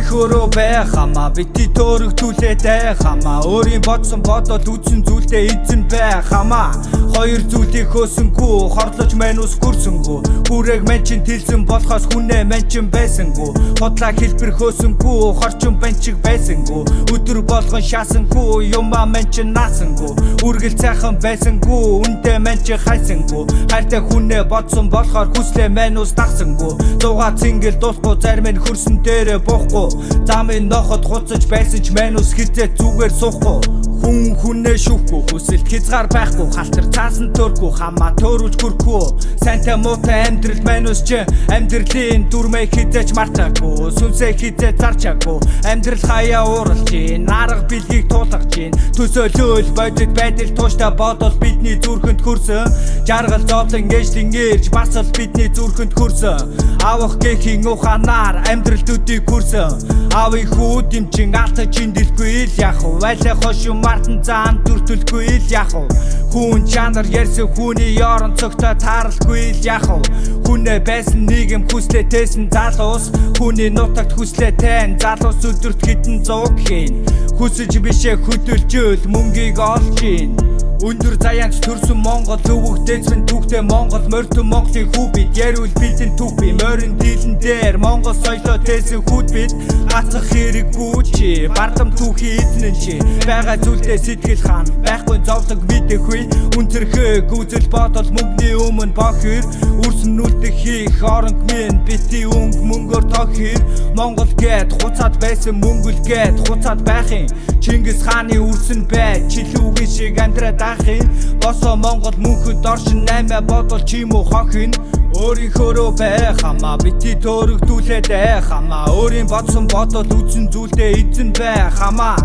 Өөрийнхөө байх хамаа бити төрөгдүүлээд хамаа өөрийн бодсон бодол үзэн зүйлдээ эзэн байх хамаа хоёр зүйлийг хөөсөнгүү хорлож мань ус гүрсэнгүү хүрээг мань чин тэлсэн болохоос хүнээ мань чин байсангүү хотлаа хэлбэр хөөсөнгүү хорчин банчиг байсангүү өдөр болгон шаасангүү юмаа мань чин наасангүү үргэл цайхан байсангүү үндэ мань чин хайсангүү хайртай хүнээ бодсон болохоор хүслээ мань ус дагсангүү зугаа цингэл дуусгүй зарим нь хөрсөн дээрээ буухгүй замын нохот хуцаж байсан ч мань ус хизээ зүгээр суухгүй хүн хүнээ шүүхгүй хүсэлт хязгаар байхгүй халтар цаасан төргүй хамаа төрүүлж хүрхгүй сайнтай муутай амьдрал мань ус чи амьдралын дүрмээ хизээч мартаагүй сүнсээ хизээ зарчаагүй амьдрал хаяа ууралж нарга бэлгийг туулгаж гин төсөөлөл бодит байдал тууштай бодол бидний зүрхэнд хөрсөн жаргал зовлон ээжлэн ээрж бас л бидний зүрхэнд хөрсөн авах гэхийн ухаанаар амьдрал төдий хүрсэн авын хүү дэмчин алтаж индэлгүй л яах вэ вайлаа хошин мартан заан дүртэлгүй л яах вэ хүн чанар ярьсан хүний ёрон цогтой тааралгүй л яах вэ хүнээ байсан нийгэм хүслээ тээсэн залуус хүний нутагт хүслээ тайн залуус өдөрт хитэн зуг хийн хүсэж бишээ хөдөлжөөл мөнгийг олж ийн өндөр заяанч төрсөн Монгол өвөг дэцмэн түүхтэй Монгол морьтон Монголын хүү бид ярил бэлдэн түүх би морин дийлэн дээр Монгол соёлоо тээсэн хүүд бид гацах хэрэггүй чи бардам түүхийн эзнэн чи байгаа зүйлдээ сэтгэл хаан байхгүй зовлог мэдэхгүй үнтерхээ гүзэл бодол мөнгөний өмнө бохир үрсэн нүлдэх хийх оронг минь бити өнгө мөнгөөр тохир Монгол гэд хуцаад байсан мөнгөл гэд хуцаад байхын Чингис хааны үрсэн бай чилүүгийн шиг амьдраад ахын босоо Монгол мөнхөд оршин 8 бодол чимүү хохин өөрийнхөө байх хамаа бити төрөгдүүлээд хамаа өөрийн бодсон бодол үзэн зүйлдээ эзэн байх хамаа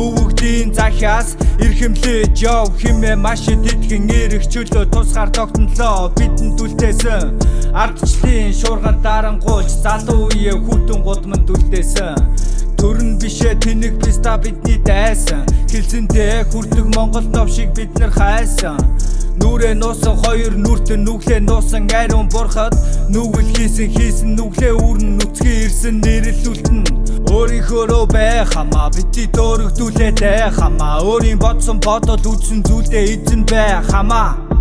өвөгдийн захиас эрхэмлэж яв химээ маш идэдхэн эрх чөлөө тусгаар тогтнолоо бидэнд үлдээсэн ардчлалын шуурган дарангуйч залуу үе хүтэн гудманд үлдээсэн төрн бишээ тэнэг писта бидний дайсан хэлсэндээ хүрдэг Монгол нов шиг бид нар хайсан нүрээ нуусан хоёр нүртэн нүглээ нуусан ариун бурхад нүгэл хийсэн нүглээ үрн нүцгэн ирсэн нэрэлүүлтэн өөрийнхөө байх хамаа бити төрөгдүүлээд хамаа өөрийн бодсон бодол үзсэн зүйлдээ эзэн байх хамаа